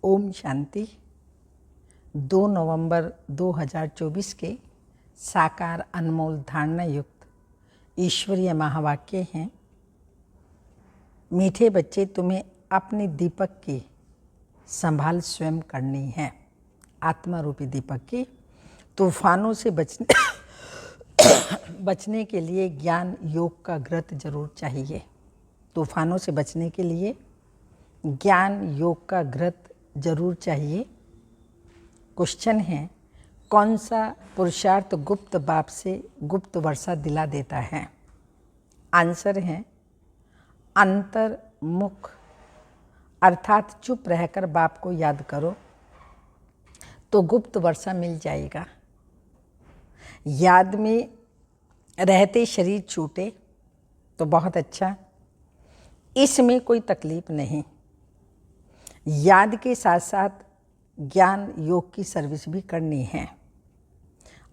ओम शांति। 2 नवंबर 2024 के साकार अनमोल धारणा युक्त ईश्वरीय महावाक्य हैं। मीठे बच्चे, तुम्हें अपने दीपक की संभाल स्वयं करनी है। आत्मा रूपी दीपक की तूफानों से बचने के लिए ज्ञान योग का घृत जरूर चाहिए। तूफानों से बचने के लिए ज्ञान योग का घृत जरूर चाहिए। क्वेश्चन है, कौन सा पुरुषार्थ गुप्त बाप से गुप्त वर्षा दिला देता है? आंसर है अंतर्मुख, अर्थात चुप रहकर बाप को याद करो तो गुप्त वर्षा मिल जाएगा। याद में रहते शरीर छूटे तो बहुत अच्छा, इसमें कोई तकलीफ नहीं। याद के साथ साथ ज्ञान योग की सर्विस भी करनी है।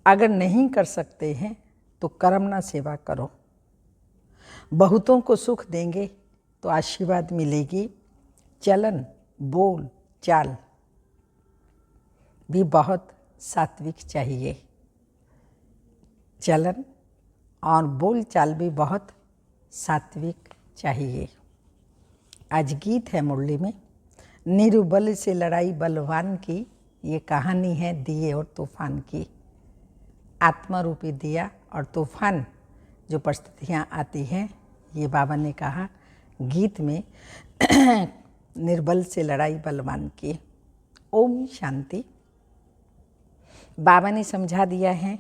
अगर नहीं कर सकते हैं तो कर्मना सेवा करो। बहुतों को सुख देंगे तो आशीर्वाद मिलेगी। चलन बोल चाल भी बहुत सात्विक चाहिए। चलन और बोल चाल भी बहुत सात्विक चाहिए। आज गीत है मुरली में, निरुबल से लड़ाई बलवान की। ये कहानी है दिए और तूफान की। आत्मा रूपी दिया और तूफान जो परिस्थितियाँ आती हैं, ये बाबा ने कहा गीत में निर्बल से लड़ाई बलवान की। ओम शांति। बाबा ने समझा दिया है,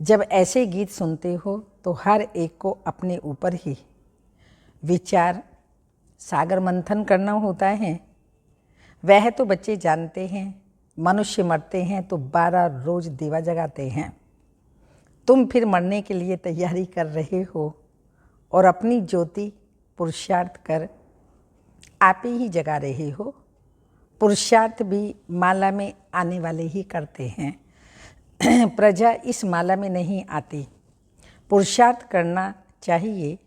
जब ऐसे गीत सुनते हो तो हर एक को अपने ऊपर ही विचार सागर मंथन करना होता है। वह तो बच्चे जानते हैं, मनुष्य मरते हैं तो 12 रोज दीवा जगाते हैं। तुम फिर मरने के लिए तैयारी कर रहे हो और अपनी ज्योति पुरुषार्थ कर आप ही जगा रहे हो। पुरुषार्थ भी माला में आने वाले ही करते हैं। प्रजा इस माला में नहीं आती। पुरुषार्थ करना चाहिए,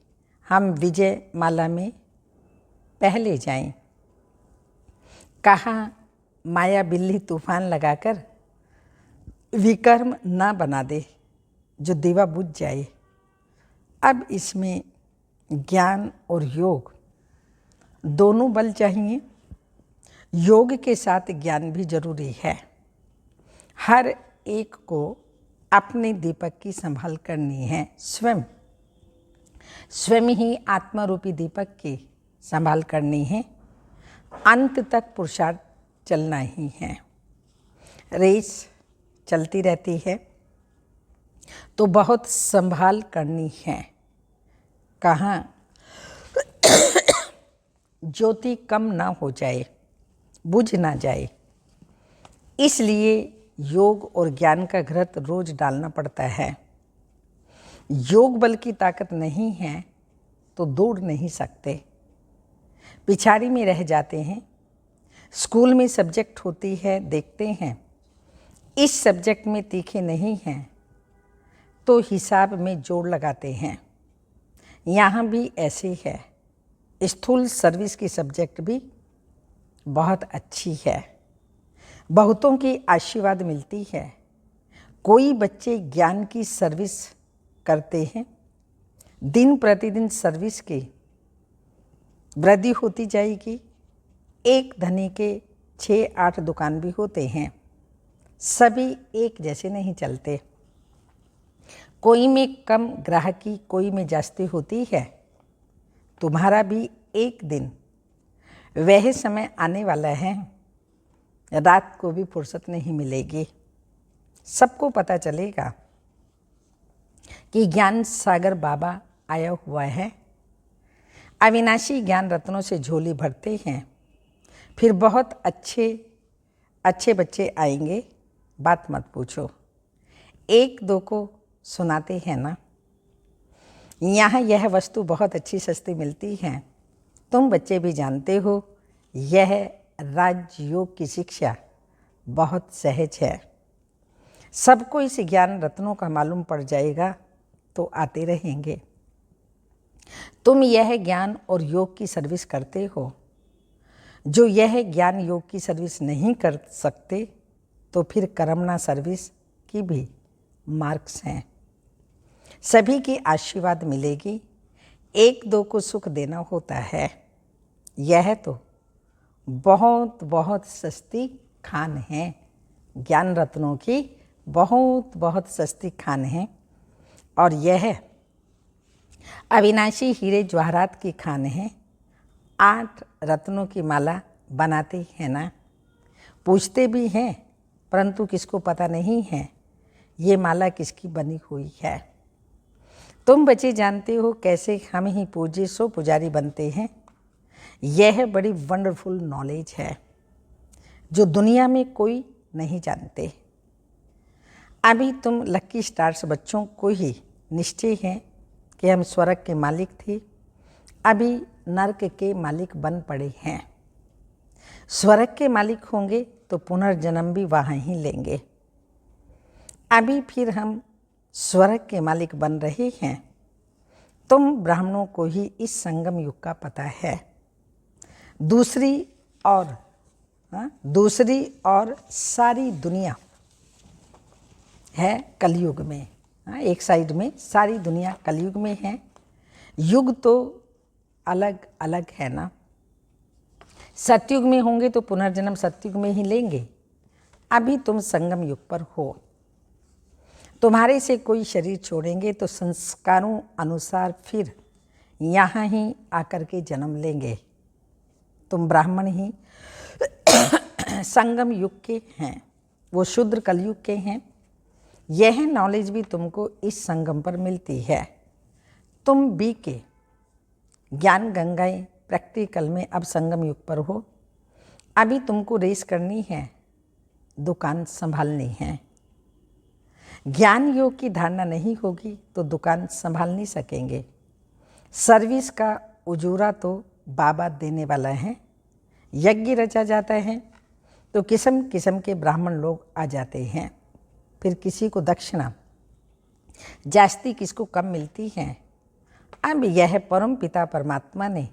हम विजय माला में पहले जाएं। कहा माया बिल्ली तूफान लगाकर विकर्म ना बना दे जो दीवा बुझ जाए। अब इसमें ज्ञान और योग दोनों बल चाहिए। योग के साथ ज्ञान भी जरूरी है। हर एक को अपने दीपक की संभाल करनी है। स्वयं ही आत्मा रूपी दीपक की संभाल करनी है। अंत तक पुरुषार्थ चलना ही है। रेस चलती रहती है तो बहुत संभाल करनी है। कहाँ ज्योति कम ना हो जाए, बुझ ना जाए, इसलिए योग और ज्ञान का घृत रोज डालना पड़ता है। योग बल की ताकत नहीं है तो दौड़ नहीं सकते, पिछाड़ी में रह जाते हैं। स्कूल में सब्जेक्ट होती है, देखते हैं इस सब्जेक्ट में तीखे नहीं हैं तो हिसाब में जोड़ लगाते हैं। यहाँ भी ऐसे है। स्थूल सर्विस की सब्जेक्ट भी बहुत अच्छी है, बहुतों की आशीर्वाद मिलती है। कोई बच्चे ज्ञान की सर्विस करते हैं, दिन प्रतिदिन सर्विस की वृद्धि होती जाएगी। एक धनी के 6-8 दुकान भी होते हैं, सभी एक जैसे नहीं चलते। कोई में कम ग्राहकी, कोई में जास्ती होती है। तुम्हारा भी एक दिन वह समय आने वाला है, रात को भी फुर्सत नहीं मिलेगी। सबको पता चलेगा कि ज्ञान सागर बाबा आया हुआ है। अविनाशी ज्ञान रत्नों से झोली भरते हैं। फिर बहुत अच्छे बच्चे आएंगे, बात मत पूछो। 1-2 को सुनाते हैं ना। यहाँ यह वस्तु बहुत अच्छी सस्ती मिलती है। तुम बच्चे भी जानते हो, यह राजयोग की शिक्षा बहुत सहज है। सबको इस ज्ञान रत्नों का मालूम पड़ जाएगा तो आते रहेंगे। तुम यह ज्ञान और योग की सर्विस करते हो जो यह ज्ञान योग की सर्विस नहीं कर सकते तो फिर कर्मणा सर्विस की भी मार्क्स हैं। सभी की आशीर्वाद मिलेगी, एक दो को सुख देना होता है। यह तो बहुत बहुत सस्ती खान है, ज्ञान रत्नों की बहुत बहुत सस्ती खान है। और यह अविनाशी हीरे जवाहरात की खान है। 8 रत्नों की माला बनाते हैं ना, पूछते भी हैं, परंतु किसको पता नहीं है ये माला किसकी बनी हुई है। तुम बच्चे जानते हो कैसे हम ही पूज्य सो पुजारी बनते हैं। यह बड़ी वंडरफुल नॉलेज है जो दुनिया में कोई नहीं जानते। अभी तुम लक्की स्टार्स बच्चों को ही निश्चय है कि हम स्वर्ग के मालिक थे, अभी नरक के मालिक बन पड़े हैं। स्वर्ग के मालिक होंगे तो पुनर्जन्म भी वहाँ ही लेंगे। अभी फिर हम स्वर्ग के मालिक बन रहे हैं। तुम ब्राह्मणों को ही इस संगम युग का पता है। दूसरी और सारी दुनिया है कलयुग में। एक साइड में सारी दुनिया कलयुग में है। युग तो अलग अलग है ना। सतयुग में होंगे तो पुनर्जन्म सतयुग में ही लेंगे। अभी तुम संगम युग पर हो। तुम्हारे से कोई शरीर छोड़ेंगे तो संस्कारों अनुसार फिर यहाँ ही आकर के जन्म लेंगे। तुम ब्राह्मण ही संगम युग के हैं, वो शूद्र कलयुग के हैं। यह नॉलेज भी तुमको इस संगम पर मिलती है। तुम बी के ज्ञान गंगाएं प्रैक्टिकल में अब संगम युग पर हो। अभी तुमको रेस करनी है, दुकान संभालनी है। ज्ञान योग की धारणा नहीं होगी तो दुकान संभाल नहीं सकेंगे। सर्विस का उजूरा तो बाबा देने वाला है। यज्ञ रचा जाता है तो किस्म किस्म के ब्राह्मण लोग आ जाते हैं। फिर किसी को दक्षिणा जास्ती, किसको कम मिलती है। अब यह परम पिता परमात्मा ने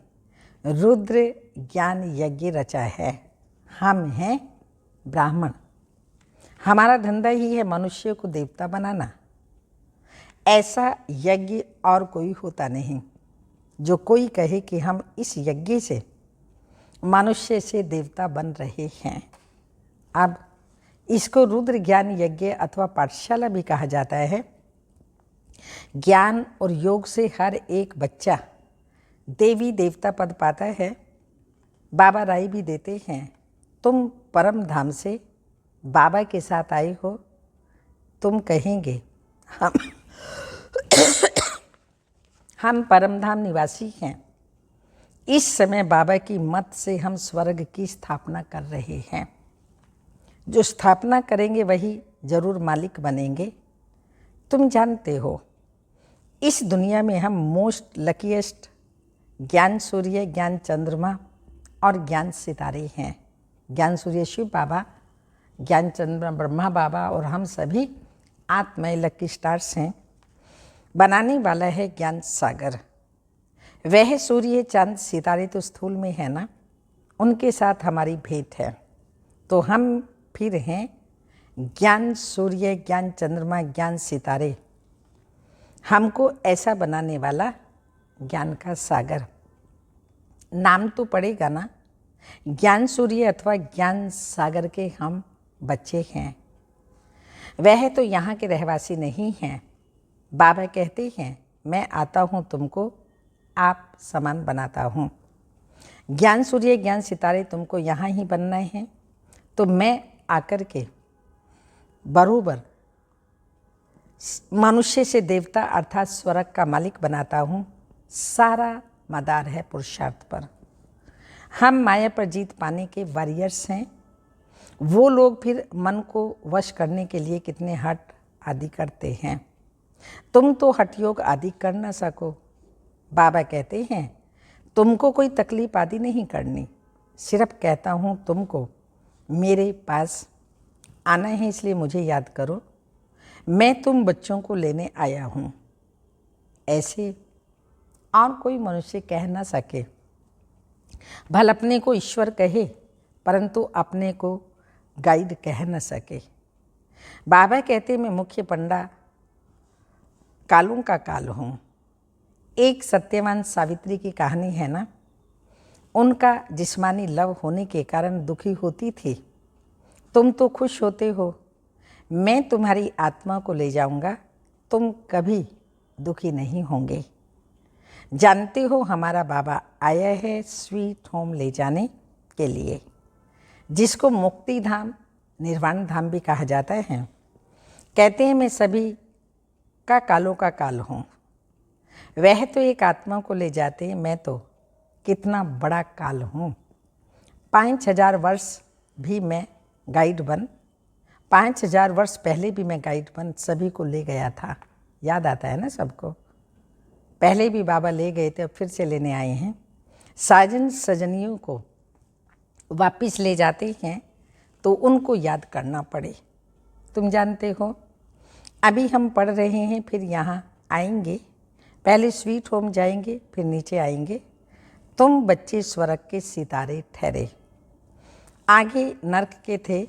रुद्र ज्ञान यज्ञ रचा है। हम हैं ब्राह्मण, हमारा धंधा ही है मनुष्य को देवता बनाना। ऐसा यज्ञ और कोई होता नहीं। जो कोई कहे कि हम इस यज्ञ से मनुष्य से देवता बन रहे हैं। अब इसको रुद्र ज्ञान यज्ञ अथवा पाठशाला भी कहा जाता है। ज्ञान और योग से हर एक बच्चा देवी देवता पद पाता है। बाबा राय भी देते हैं, तुम परम धाम से बाबा के साथ आए हो। तुम कहेंगे हम परमधाम निवासी हैं। इस समय बाबा की मत से हम स्वर्ग की स्थापना कर रहे हैं। जो स्थापना करेंगे वही जरूर मालिक बनेंगे। तुम जानते हो इस दुनिया में हम मोस्ट लकीएस्ट ज्ञान सूर्य, ज्ञान चंद्रमा और ज्ञान सितारे हैं। ज्ञान सूर्य शिव बाबा, ज्ञान चंद्रमा ब्रह्मा बाबा और हम सभी आत्मय लकी स्टार्स हैं। बनाने वाला है ज्ञान सागर। वह सूर्य चांद सितारे तो स्थूल में है ना, उनके साथ हमारी भेंट है। तो हम फिर हैं ज्ञान सूर्य, ज्ञान चंद्रमा, ज्ञान सितारे। हमको ऐसा बनाने वाला ज्ञान का सागर। नाम तो पड़ेगा ना, ज्ञान सूर्य अथवा ज्ञान सागर के हम बच्चे हैं। वह तो यहाँ के रहवासी नहीं हैं। बाबा कहते हैं मैं आता हूँ तुमको आप समान बनाता हूँ। ज्ञान सूर्य, ज्ञान सितारे तुमको यहाँ ही बनना है। तो मैं आकर के बरोबर मनुष्य से देवता अर्थात स्वर्ग का मालिक बनाता हूँ। सारा मदार है पुरुषार्थ पर। हम माया पर जीत पाने के वॉरियर्स हैं। वो लोग फिर मन को वश करने के लिए कितने हट आदि करते हैं। तुम तो हठ योग आदि कर न सको। बाबा कहते हैं तुमको कोई तकलीफ आदि नहीं करनी, सिर्फ कहता हूँ तुमको मेरे पास आना है, इसलिए मुझे याद करो। मैं तुम बच्चों को लेने आया हूँ। ऐसे और कोई मनुष्य कह ना सके भल अपने को ईश्वर कहे परंतु अपने को गाइड कह न सके। बाबा कहते मैं मुख्य पंडा कालों का काल हूँ। एक सत्यवान सावित्री की कहानी है ना, उनका जिस्मानी लव होने के कारण दुखी होती थी। तुम तो खुश होते हो, मैं तुम्हारी आत्मा को ले जाऊंगा, तुम कभी दुखी नहीं होंगे। जानते हो हमारा बाबा आया है स्वीट होम ले जाने के लिए, जिसको मुक्ति धाम निर्वाण धाम भी कहा जाता है। कहते हैं मैं सभी का कालों का काल हूँ। वह तो एक आत्मा को ले जाते, मैं तो कितना बड़ा काल हूँ। 5000 वर्ष भी मैं गाइड बन 5000 वर्ष पहले भी मैं गाइड बन सभी को ले गया था। याद आता है ना सबको, पहले भी बाबा ले गए थे, अब फिर से लेने आए हैं। साजन सजनियों को वापिस ले जाते हैं तो उनको याद करना पड़े। तुम जानते हो अभी हम पढ़ रहे हैं, फिर यहाँ आएंगे, पहले स्वीट होम जाएंगे, फिर नीचे आएंगे। तुम बच्चे स्वर्ग के सितारे ठहरे। आगे नर्क के थे,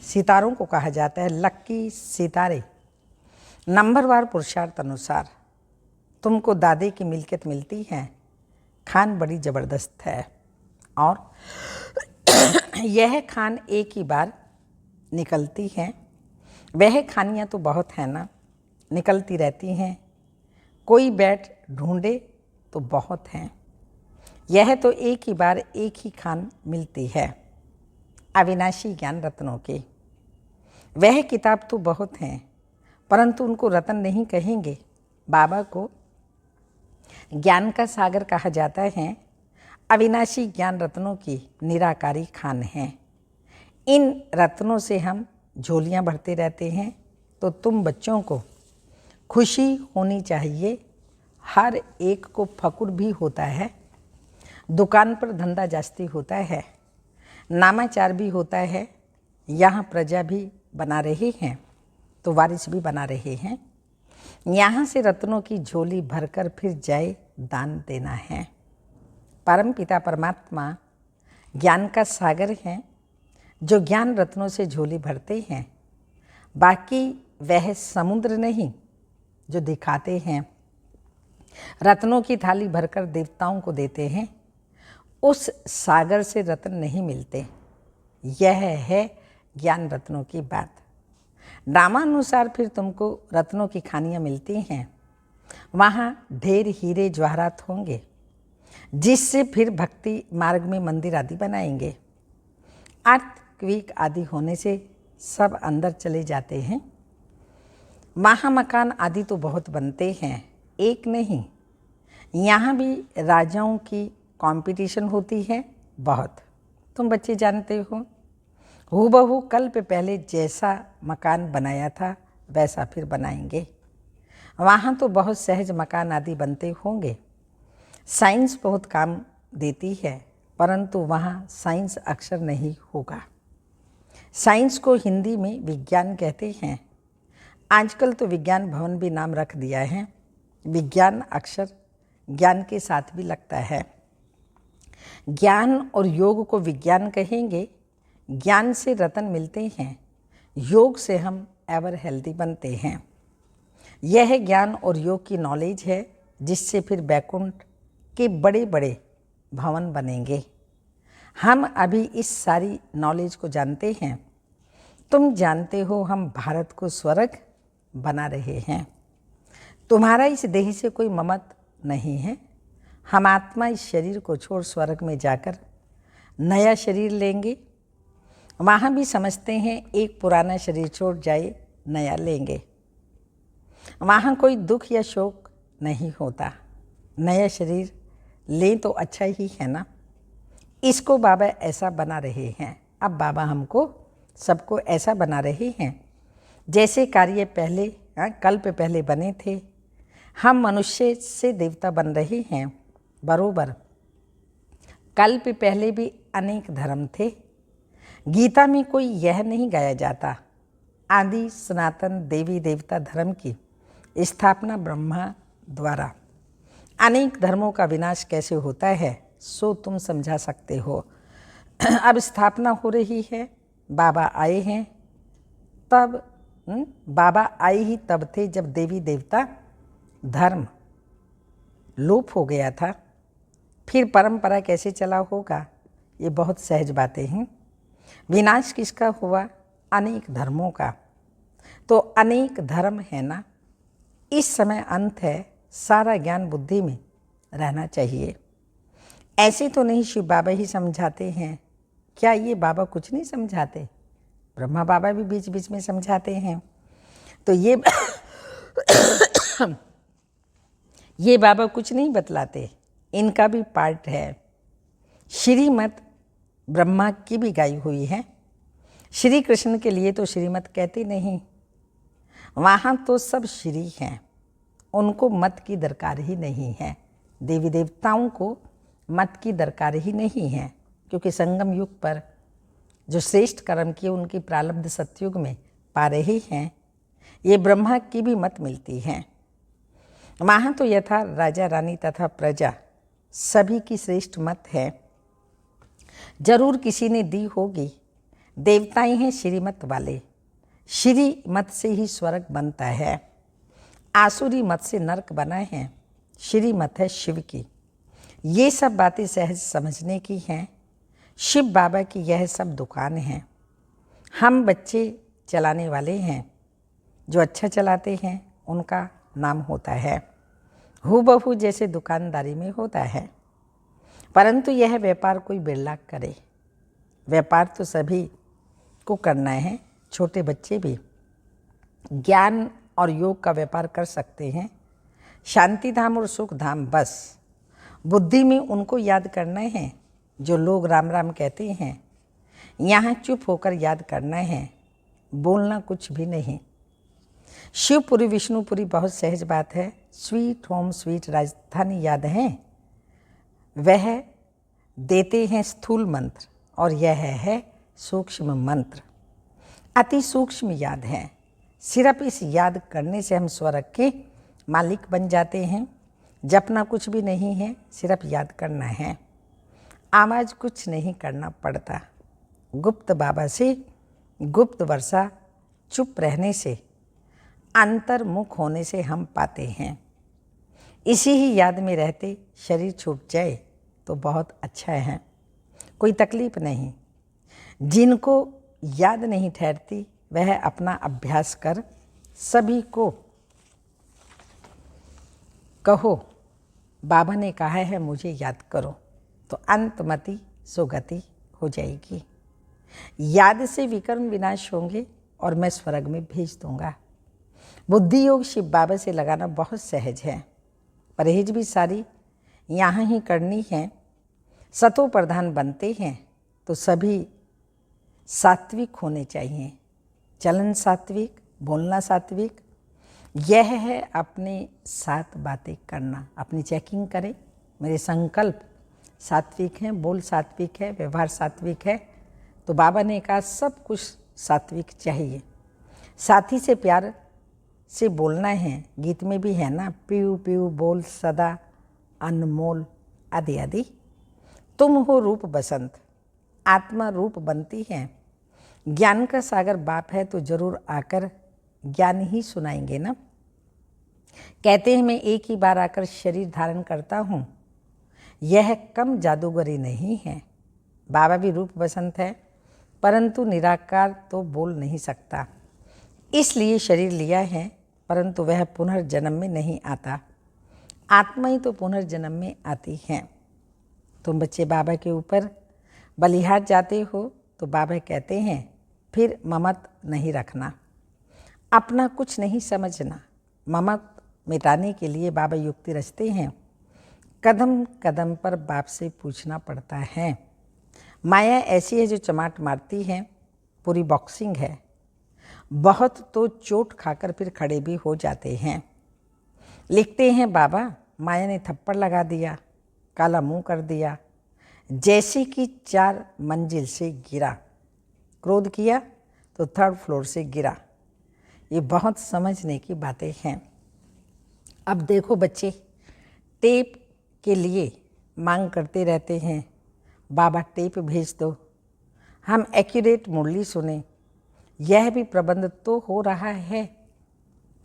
सितारों को कहा जाता है लक्की सितारे। नंबरवार पुरुषार्थ अनुसार तुमको दादे की मिल्कियत मिलती है। खान बड़ी ज़बरदस्त है और यह खान एक ही बार निकलती है। वह खानियाँ तो बहुत हैं ना, निकलती रहती हैं। कोई बैठ ढूंढे तो बहुत हैं। यह तो एक ही बार एक ही खान मिलती है, अविनाशी ज्ञान रत्नों की। वह किताब तो बहुत हैं परंतु उनको रत्न नहीं कहेंगे। बाबा को ज्ञान का सागर कहा जाता है। अविनाशी ज्ञान रत्नों की निराकारी खान है। इन रत्नों से हम झोलियाँ भरते रहते हैं। तो तुम बच्चों को खुशी होनी चाहिए। हर एक को फकुर भी होता है, दुकान पर धंधा जास्ती होता है, नामाचार भी होता है। यहाँ प्रजा भी बना रहे हैं तो वारिस भी बना रहे हैं। यहाँ से रत्नों की झोली भरकर फिर जाए दान देना है। परम पिता परमात्मा ज्ञान का सागर है, जो ज्ञान रत्नों से झोली भरते हैं। बाकी वह समुद्र नहीं जो दिखाते हैं। रत्नों की थाली भरकर देवताओं को देते हैं, उस सागर से रत्न नहीं मिलते। यह है ज्ञान रत्नों की बात। नामानुसार फिर तुमको रत्नों की खानियाँ मिलती हैं। वहाँ ढेर हीरे जवाहरात होंगे, जिससे फिर भक्ति मार्ग में मंदिर आदि बनाएंगे। अर्थक्वेक आदि होने से सब अंदर चले जाते हैं। वहाँ मकान आदि तो बहुत बनते हैं, एक नहीं। यहाँ भी राजाओं की कंपटीशन होती है बहुत। तुम बच्चे जानते हो, हूबहू कल्प पहले जैसा मकान बनाया था वैसा फिर बनाएंगे। वहाँ तो बहुत सहज मकान आदि बनते होंगे। साइंस बहुत काम देती है परंतु वहाँ साइंस अक्षर नहीं होगा। साइंस को हिंदी में विज्ञान कहते हैं। आजकल तो विज्ञान भवन भी नाम रख दिया है। विज्ञान अक्षर ज्ञान के साथ भी लगता है। ज्ञान और योग को विज्ञान कहेंगे। ज्ञान से रतन मिलते हैं, योग से हम एवर हेल्दी बनते हैं। यह ज्ञान और योग की नॉलेज है जिससे फिर बैकुंठ के बड़े बड़े भवन बनेंगे। हम अभी इस सारी नॉलेज को जानते हैं। तुम जानते हो हम भारत को स्वर्ग बना रहे हैं। तुम्हारा इस देह से कोई ममत नहीं है। हम आत्मा इस शरीर को छोड़ स्वर्ग में जाकर नया शरीर लेंगे। वहाँ भी समझते हैं एक पुराना शरीर छोड़ जाए नया लेंगे। वहाँ कोई दुख या शोक नहीं होता। नया शरीर लें तो अच्छा ही है ना। इसको बाबा ऐसा बना रहे हैं। अब बाबा हमको सबको ऐसा बना रहे हैं जैसे कार्य पहले कल्प पहले बने थे। हम मनुष्य से देवता बन रहे हैं बरोबर। कल्प पहले भी अनेक धर्म थे। गीता में कोई यह नहीं गाया जाता आदि सनातन देवी देवता धर्म की स्थापना ब्रह्मा द्वारा। अनेक धर्मों का विनाश कैसे होता है सो तुम समझा सकते हो। अब स्थापना हो रही है, बाबा आए हैं तब बाबा आए ही तब थे जब देवी देवता धर्म लोप हो गया था। फिर परंपरा कैसे चला होगा, ये बहुत सहज बातें हैं। विनाश किसका हुआ? अनेक धर्मों का। तो अनेक धर्म है ना, इस समय अंत है, सारा ज्ञान बुद्धि में रहना चाहिए। ऐसे तो नहीं शिव बाबा ही समझाते हैं, क्या ये बाबा कुछ नहीं समझाते? ब्रह्मा बाबा भी बीच बीच में समझाते हैं। तो ये बाबा कुछ नहीं बतलाते, इनका भी पार्ट है। श्रीमत ब्रह्मा की भी गाई हुई है। श्री कृष्ण के लिए तो श्रीमत कहते नहीं, वहाँ तो सब श्री हैं, उनको मत की दरकार ही नहीं है। देवी देवताओं को मत की दरकार ही नहीं है, क्योंकि संगम युग पर जो श्रेष्ठ कर्म किए उनकी प्रारब्ध सतयुग में पा रहे हैं। ये ब्रह्मा की भी मत मिलती है। वहाँ तो यथा राजा रानी तथा प्रजा सभी की श्रेष्ठ मत है। जरूर किसी ने दी होगी। देवताएं हैं श्रीमत वाले, श्री मत से ही स्वर्ग बनता है। आसुरी मत से नरक बना है, श्री मत है शिव की। ये सब बातें सहज समझने की हैं। शिव बाबा की यह सब दुकान है, हम बच्चे चलाने वाले हैं। जो अच्छा चलाते हैं उनका नाम होता है। हूबहू जैसे दुकानदारी में होता है, परंतु यह व्यापार कोई बिरला करे। व्यापार तो सभी को करना है, छोटे बच्चे भी ज्ञान और योग का व्यापार कर सकते हैं। शांति धाम और सुख धाम बस बुद्धि में उनको याद करना है जो लोग राम राम कहते हैं। यहाँ चुप होकर याद करना है, बोलना कुछ भी नहीं। शिवपुरी विष्णुपुरी बहुत सहज बात है। स्वीट होम स्वीट राजधानी याद है, वह देते हैं स्थूल मंत्र और यह है सूक्ष्म मंत्र। अति सूक्ष्म याद है। सिर्फ इस याद करने से हम स्वर्ग के मालिक बन जाते हैं। जपना कुछ भी नहीं है, सिर्फ याद करना है। आवाज़ कुछ नहीं करना पड़ता। गुप्त बाबा से गुप्त वर्षा चुप रहने से, अंतर्मुख होने से हम पाते हैं। इसी ही याद में रहते शरीर छूट जाए तो बहुत अच्छा है, कोई तकलीफ नहीं। जिनको याद नहीं ठहरती वह अपना अभ्यास कर सभी को कहो बाबा ने कहा है मुझे याद करो, तो अंतमति सुगति हो जाएगी। याद से विकर्म विनाश होंगे और मैं स्वर्ग में भेज दूंगा। बुद्धि योग शिव बाबा से लगाना बहुत सहज है। परहेज भी सारी यहाँ ही करनी है। सतो प्रधान बनते हैं तो सभी सात्विक होने चाहिए। चलन सात्विक, बोलना सात्विक, यह है अपने साथ बातें करना। अपनी चेकिंग करें, मेरे संकल्प सात्विक हैं, बोल सात्विक है, व्यवहार सात्विक है। तो बाबा ने कहा सब कुछ सात्विक चाहिए। साथी से प्यार से बोलना है, गीत में भी है ना, पीऊ पीऊ बोल सदा अनमोल आदि आदि। तुम हो रूप बसंत, आत्मा रूप बनती है। ज्ञान का सागर बाप है तो जरूर आकर ज्ञान ही सुनाएंगे ना। कहते हैं मैं एक ही बार आकर शरीर धारण करता हूँ, यह कम जादूगरी नहीं है। बाबा भी रूप बसंत है, परंतु निराकार तो बोल नहीं सकता, इसलिए शरीर लिया है, परंतु वह पुनर्जन्म में नहीं आता। आत्मा ही तो पुनर्जन्म में आती है। तुम बच्चे बाबा के ऊपर बलिहार जाते हो तो बाबा कहते हैं फिर ममत नहीं रखना, अपना कुछ नहीं समझना। ममत मिटाने के लिए बाबा युक्ति रचते हैं। कदम कदम पर बाप से पूछना पड़ता है। माया ऐसी है जो चमाट मारती है, पूरी बॉक्सिंग है। बहुत तो चोट खाकर फिर खड़े भी हो जाते हैं। लिखते हैं बाबा माया ने थप्पड़ लगा दिया, काला मुंह कर दिया, जैसे कि 4 मंजिल से गिरा। क्रोध किया तो 3rd फ्लोर से गिरा। ये बहुत समझने की बातें हैं। अब देखो बच्चे, टेप के लिए मांग करते रहते हैं, बाबा टेप भेज दो, हम एक्यूरेट मुरली सुने। यह भी प्रबंध तो हो रहा है।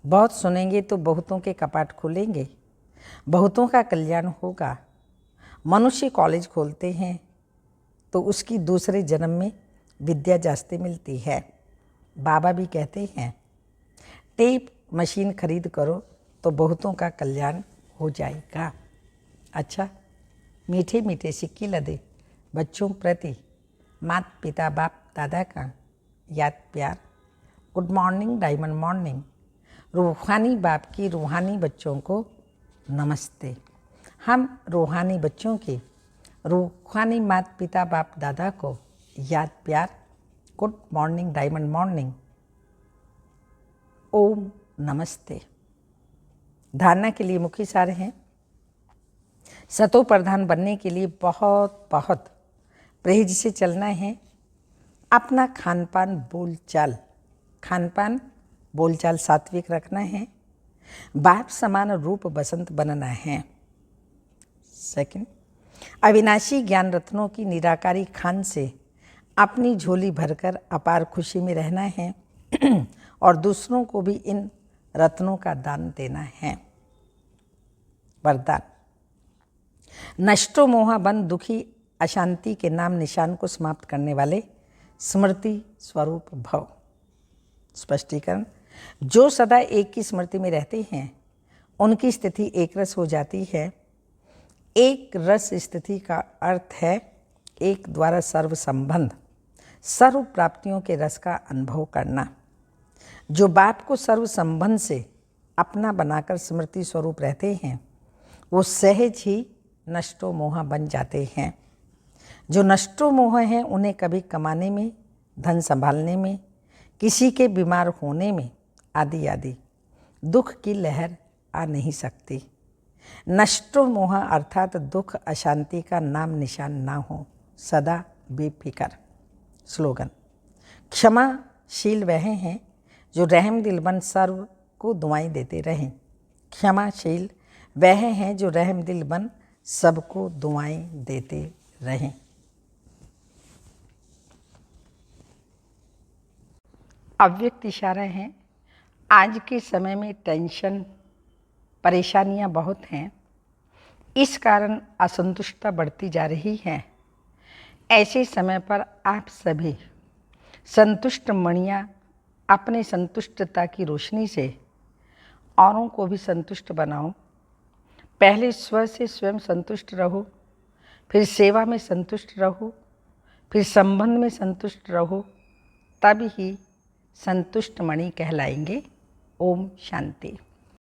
बहुत सुनेंगे तो बहुतों के कपाट खुलेंगे, बहुतों का कल्याण होगा। मनुष्य कॉलेज खोलते हैं तो उसकी दूसरे जन्म में विद्या जास्ती मिलती है। बाबा भी कहते हैं टेप मशीन खरीद करो तो बहुतों का कल्याण हो जाएगा। अच्छा, मीठे मीठे सिक्के लदे बच्चों प्रति माता पिता बाप दादा का याद प्यार। Good morning diamond morning. रूहानी बाप की रूहानी बच्चों को नमस्ते। हम रूहानी बच्चों की रूहानी माता पिता बाप दादा को याद प्यार। Good morning diamond morning. ओम नमस्ते। धारणा के लिए मुख्य सार हैं। सतो प्रधान बनने के लिए बहुत बहुत परहेज से चलना है। अपना खानपान बोलचाल सात्विक रखना है। बाप समान रूप बसंत बनना है। सेकंड, अविनाशी ज्ञान रत्नों की निराकारी खान से अपनी झोली भरकर अपार खुशी में रहना है और दूसरों को भी इन रत्नों का दान देना है। वरदान, नष्टो मोहा बन दुखी अशांति के नाम निशान को समाप्त करने वाले स्मृति स्वरूप भव। स्पष्टीकरण, जो सदा एक की स्मृति में रहते हैं उनकी स्थिति एक रस हो जाती है। एक रस स्थिति का अर्थ है एक द्वारा सर्व संबंध, सर्व प्राप्तियों के रस का अनुभव करना। जो बाप को सर्व संबंध से अपना बनाकर स्मृति स्वरूप रहते हैं वो सहज ही नष्टो मोहा बन जाते हैं। जो नष्टो मोह हैं उन्हें कभी कमाने में, धन संभालने में, किसी के बीमार होने में आदि आदि दुख की लहर आ नहीं सकती। नष्टो मोह अर्थात दुख अशांति का नाम निशान ना हो, सदा बेफिक्र। स्लोगन, क्षमाशील वह हैं जो रहम दिल बन सर्व को दुआएं देते रहें। क्षमाशील वह हैं जो रहम दिल बन सबको दुआएं देते रहें। अव्यक्त इशारा है। आज के समय में टेंशन, परेशानियां बहुत हैं, इस कारण असंतुष्टता बढ़ती जा रही है। ऐसे समय पर आप सभी संतुष्ट मणियाँ अपने संतुष्टता की रोशनी से औरों को भी संतुष्ट बनाओ। पहले स्व से स्वयं संतुष्ट रहो, फिर सेवा में संतुष्ट रहो, फिर संबंध में संतुष्ट रहो, तब ही संतुष्ट मणि कहलाएंगे। ओम शांति।